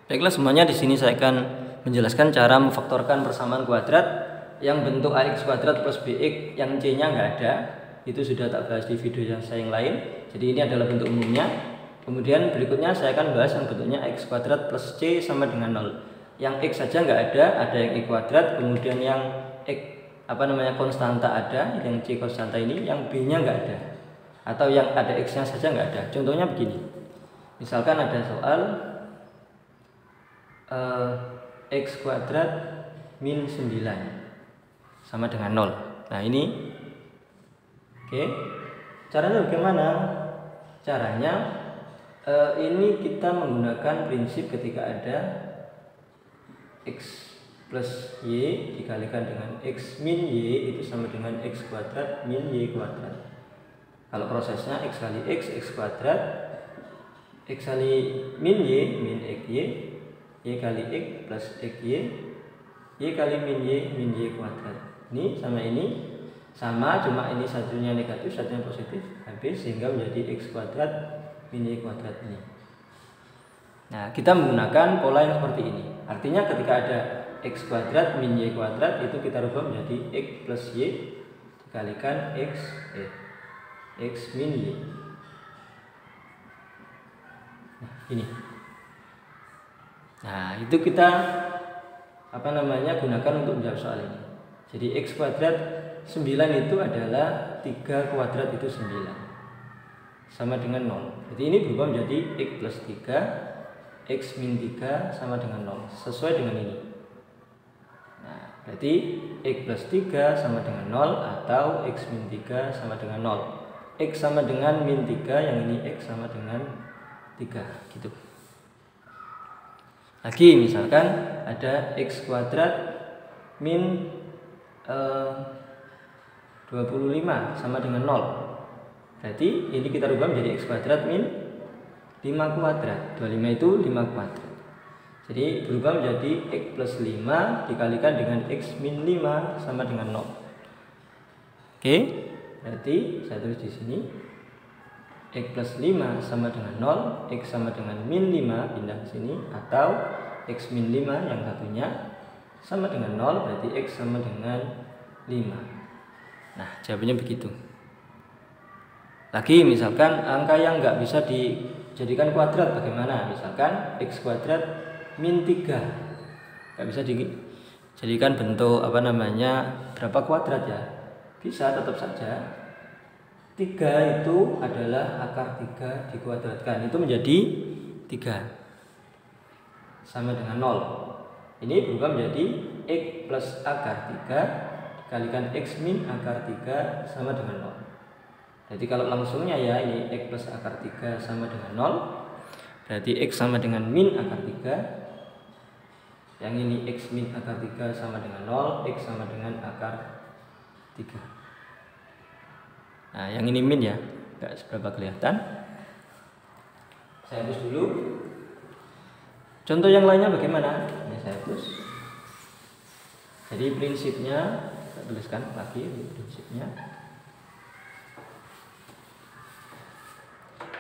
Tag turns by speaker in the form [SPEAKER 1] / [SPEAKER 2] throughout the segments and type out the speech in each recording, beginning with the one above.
[SPEAKER 1] Baiklah, semuanya di sini saya akan menjelaskan cara memfaktorkan persamaan kuadrat yang bentuk ax kuadrat plus bx yang c-nya nggak ada. Itu sudah tak bahas di video yang lain. Jadi ini adalah bentuk umumnya. Kemudian berikutnya saya akan bahas yang bentuknya x kuadrat plus c sama dengan 0. Yang x saja nggak ada yang x kuadrat, kemudian yang x konstanta ada, yang c konstanta ini, yang b-nya nggak ada, atau yang ada x-nya saja nggak ada. Contohnya begini, misalkan ada soal x kuadrat min 9 sama dengan 0. Nah ini oke. Caranya bagaimana? Caranya ini kita menggunakan prinsip ketika ada x plus y dikalikan dengan x min y itu sama dengan x kuadrat min y kuadrat. Kalau prosesnya x kali x kuadrat, x kali min x y kali x plus x y kali min y kuadrat. Ini sama, cuma ini satunya negatif, satunya positif, habis sehingga menjadi x kuadrat min y kuadrat ini. Nah, kita menggunakan pola yang seperti ini. Artinya ketika ada x kuadrat min y kuadrat, itu kita rubah menjadi x plus y dikalikan x min y. Nah, ini. Nah, itu kita gunakan untuk menjawab soal ini. Jadi x kuadrat 9 itu adalah 3 kuadrat itu 9 sama dengan 0. Jadi ini berubah menjadi x plus 3 x min 3 sama dengan 0, sesuai dengan ini. Nah, berarti x plus 3 sama dengan 0 atau x min 3 sama dengan 0. X sama dengan min 3, yang ini x sama dengan 3 gitu. Lagi misalkan ada x kuadrat min 25 sama dengan 0. Berarti ini kita rubah menjadi x kuadrat min 5 kuadrat. 25 itu 5 kuadrat. Jadi berubah menjadi x plus 5 dikalikan dengan x min 5 sama dengan 0. Oke, berarti saya tulis di sini x plus 5 sama dengan 0, x sama dengan min 5 pindah ke sini, atau x min 5 yang satunya sama dengan 0, berarti x sama dengan 5. Nah, jawabannya begitu. Lagi misalkan angka yang nggak bisa dijadikan kuadrat bagaimana? Misalkan x kuadrat min 3 nggak bisa dijadikan bentuk berapa kuadrat ya? Bisa tetap saja. 3 itu adalah akar 3 dikuadratkan, itu menjadi 3 sama dengan 0. Ini berubah menjadi x plus akar 3 dikalikan x min akar 3 sama dengan 0. Jadi kalau langsungnya ya, ini x plus akar 3 sama dengan 0, berarti x sama dengan min akar 3. Yang ini x min akar 3 sama dengan 0, x sama dengan akar 3. Nah, yang ini min ya, nggak seberapa kelihatan. Saya hapus dulu. Contoh yang lainnya bagaimana? Ini saya hapus. Jadi prinsipnya, saya tuliskan lagi prinsipnya.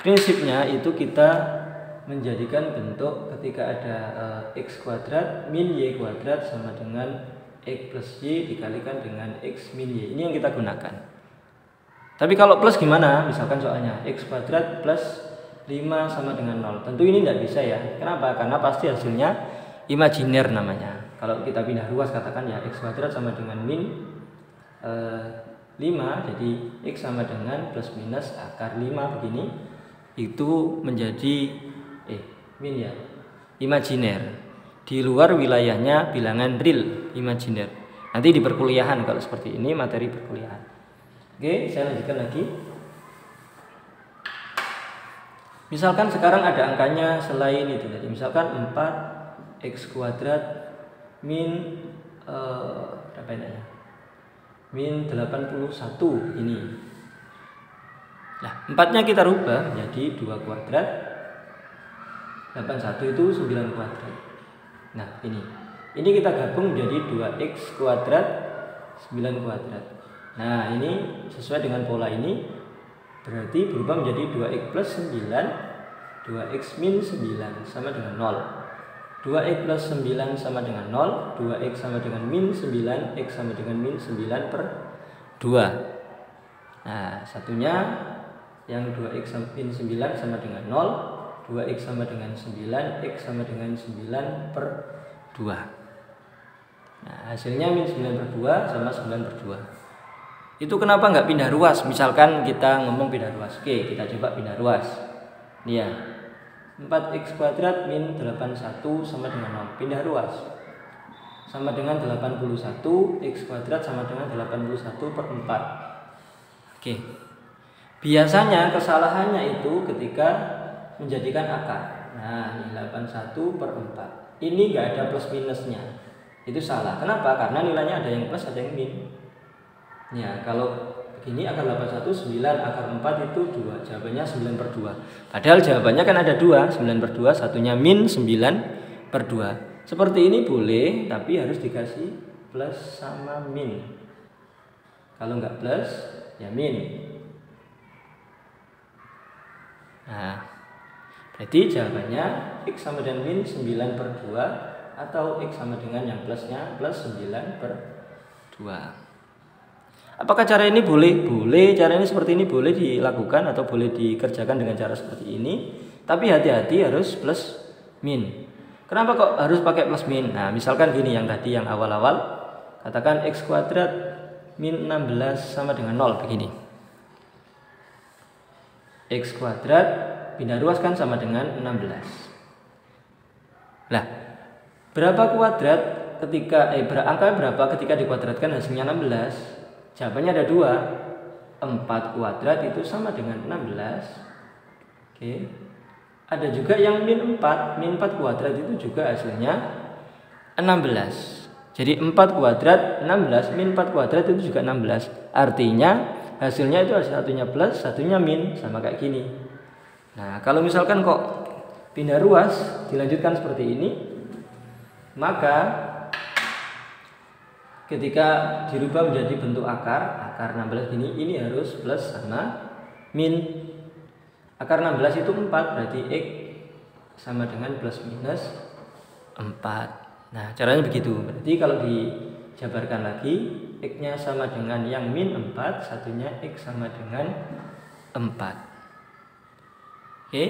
[SPEAKER 1] Prinsipnya itu kita menjadikan bentuk ketika ada x kuadrat min y kuadrat sama dengan x plus y dikalikan dengan x min y. Ini yang kita gunakan. Tapi kalau plus gimana? Misalkan soalnya x kuadrat plus 5 sama dengan 0. Tentu ini tidak bisa ya. Kenapa? Karena pasti hasilnya imajiner namanya. Kalau kita pindah ruas katakan ya x kuadrat sama dengan min 5, jadi x sama dengan plus minus akar 5 begini. Itu menjadi min ya, imajiner. Di luar wilayahnya bilangan real, imajiner. Nanti di perkuliahan kalau seperti ini, materi perkuliahan. Oke, saya lanjutkan lagi. Misalkan sekarang ada angkanya selain itu tadi. Misalkan 4x kuadrat min berapa ini ya? Min 81 ini. Nah, 4-nya kita rubah menjadi 2 kuadrat. 81 itu 9 kuadrat. Nah, ini kita gabung menjadi 2x kuadrat 9 kuadrat. Nah, ini sesuai dengan pola ini, berarti berubah menjadi 2x plus 9, 2x min 9 sama dengan 0. 2x plus 9 sama dengan 0, 2x sama dengan min 9, x sama dengan min 9 per 2. Nah, satunya yang 2x min 9 sama dengan 0, 2x sama dengan 9, x sama dengan 9 per 2. Nah, hasilnya min 9 per 2 sama 9 per 2. Itu kenapa nggak pindah ruas? Misalkan kita ngomong pindah ruas. Oke, kita coba pindah ruas. Ini ya. 4x kuadrat min 81 sama dengan 0. Pindah ruas. Sama dengan 81, x kuadrat sama dengan 81 per 4. Oke. Biasanya kesalahannya itu ketika menjadikan akar. Nah, ini 81 per 4. Ini nggak ada plus minusnya. Itu salah. Kenapa? Karena nilainya ada yang plus, ada yang min. Ya, kalau begini akar 81, 9, akar 4 itu 2. Jawabannya 9 per 2. Padahal jawabannya kan ada 2, 9 per 2, satunya min 9 per 2. Seperti ini boleh, tapi harus dikasih plus sama min. Kalau nggak plus, ya min. Nah, berarti jawabannya x sama dengan min 9 per 2 atau x sama dengan yang plusnya plus 9 per 2. Apakah cara ini boleh? Boleh, cara ini seperti ini boleh dilakukan atau boleh dikerjakan dengan cara seperti ini. Tapi hati-hati harus plus min. Kenapa kok harus pakai plus min? Nah, misalkan gini yang tadi yang awal-awal. Katakan x kuadrat min 16 sama dengan 0 begini. X kuadrat pindah ruas kan sama dengan 16. Nah, berapa kuadrat ketika angka berapa ketika dikuadratkan hasilnya 16? Jawabannya ada 2. 4 kuadrat itu sama dengan 16. Oke. Ada juga yang min 4. Min 4 kuadrat itu juga hasilnya 16. Jadi 4 kuadrat 16, min 4 kuadrat itu juga 16. Artinya hasilnya itu satunya plus, satunya min, sama kayak gini. Nah, kalau misalkan kok pindah ruas dilanjutkan seperti ini, maka ketika dirubah menjadi bentuk akar 16 ini harus plus sama min. Akar 16 itu 4, berarti x sama dengan plus minus 4. Nah, caranya begitu. Berarti kalau dijabarkan lagi, x-nya sama dengan yang min 4, satunya x sama dengan 4. Oke.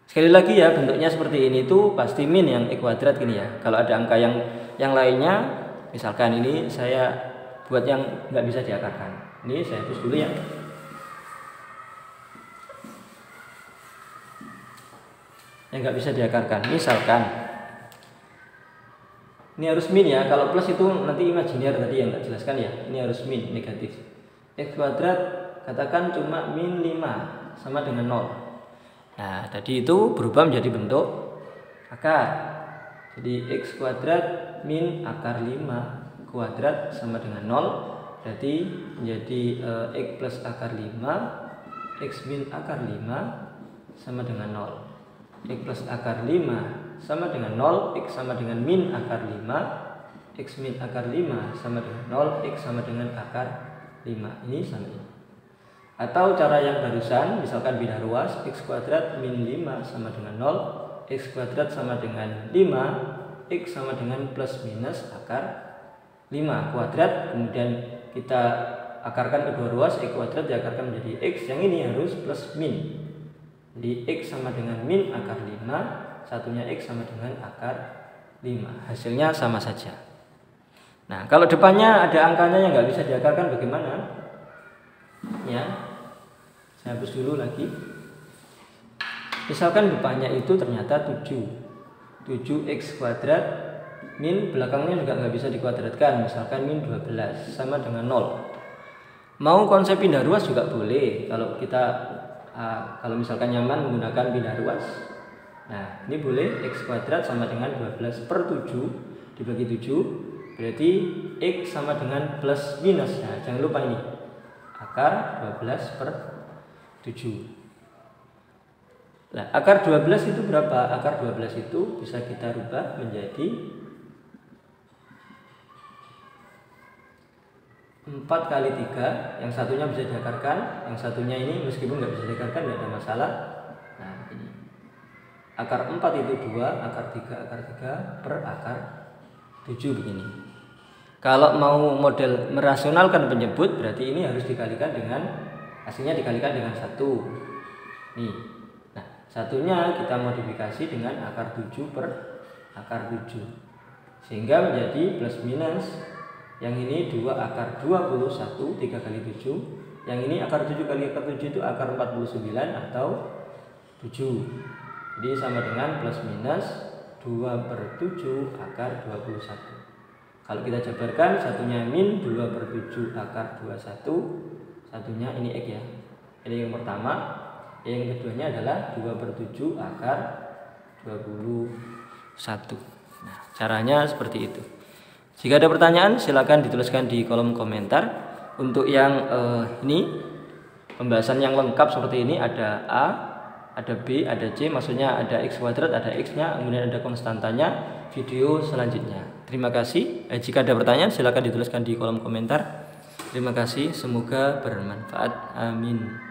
[SPEAKER 1] Sekali lagi ya, bentuknya seperti ini tuh pasti min yang x kuadrat gini ya. Kalau ada angka yang lainnya, misalkan ini saya buat yang nggak bisa diakarkan. Ini saya hapus dulu ya. Yang nggak bisa diakarkan. Misalkan ini harus min ya. Kalau plus itu nanti imajiner tadi yang nggak jelaskan ya. Ini harus min negatif. X kuadrat katakan cuma min 5 sama dengan 0. Nah, tadi itu berubah menjadi bentuk akar. Jadi x kuadrat min akar 5 kuadrat sama dengan 0. Berarti menjadi x plus akar 5, x min akar 5 sama dengan 0. X plus akar 5 sama dengan 0, x sama dengan min akar 5, x min akar 5 sama dengan 0, x sama dengan akar 5. Ini sama ini. Atau cara yang barusan, misalkan pindah ruas, x kuadrat min 5 sama dengan 0, x kuadrat sama dengan 5, x sama dengan plus minus akar 5 kuadrat. Kemudian kita akarkan kedua ruas, x kuadrat diakarkan menjadi x. Yang ini harus plus min. Jadi x sama dengan min akar 5, satunya x sama dengan akar 5. Hasilnya sama saja. Nah, kalau depannya ada angkanya yang nggak bisa diakarkan bagaimana? Ya, saya hapus dulu lagi. Misalkan depannya itu ternyata 7x kuadrat min belakangnya juga nggak bisa dikuadratkan, misalkan min 12 sama dengan 0. Mau konsep pindah ruas juga boleh kalau kita kalau misalkan nyaman menggunakan pindah ruas. Nah, ini boleh x kuadrat sama dengan 12 per 7 dibagi 7, berarti x sama dengan plus minus. Nah, jangan lupa ini akar 12 per 7. Nah, akar 12 itu berapa? Akar 12 itu bisa kita rubah menjadi 4 kali 3. Yang satunya bisa diakarkan, yang satunya ini meskipun nggak bisa diakarkan nggak ada masalah. Nah, ini akar 4 itu 2, akar 3 per akar 7 begini. Kalau mau model merasionalkan penyebut berarti ini harus dikalikan dengan hasilnya dikalikan dengan 1. Nih. Nah, satunya kita modifikasi dengan akar 7 per akar 7. Sehingga menjadi plus minus. Yang ini 2 akar 21 3 kali 7. Yang ini akar 7 kali akar 7 itu akar 49 atau 7. Jadi sama dengan plus minus 2 per 7 akar 21. Kalau kita jabarkan, satunya min 2 per 7 akar 21, satunya ini X ya. Ini yang pertama. Yang keduanya adalah 2 per 7 akar 21. Nah, caranya seperti itu. Jika ada pertanyaan silakan dituliskan di kolom komentar. Untuk yang ini pembahasan yang lengkap seperti ini, ada A, ada B, ada C, maksudnya ada X kuadrat, ada X-nya, kemudian ada konstantanya, video selanjutnya. Terima kasih. Jika ada pertanyaan silakan dituliskan di kolom komentar. Terima kasih, semoga bermanfaat. Amin.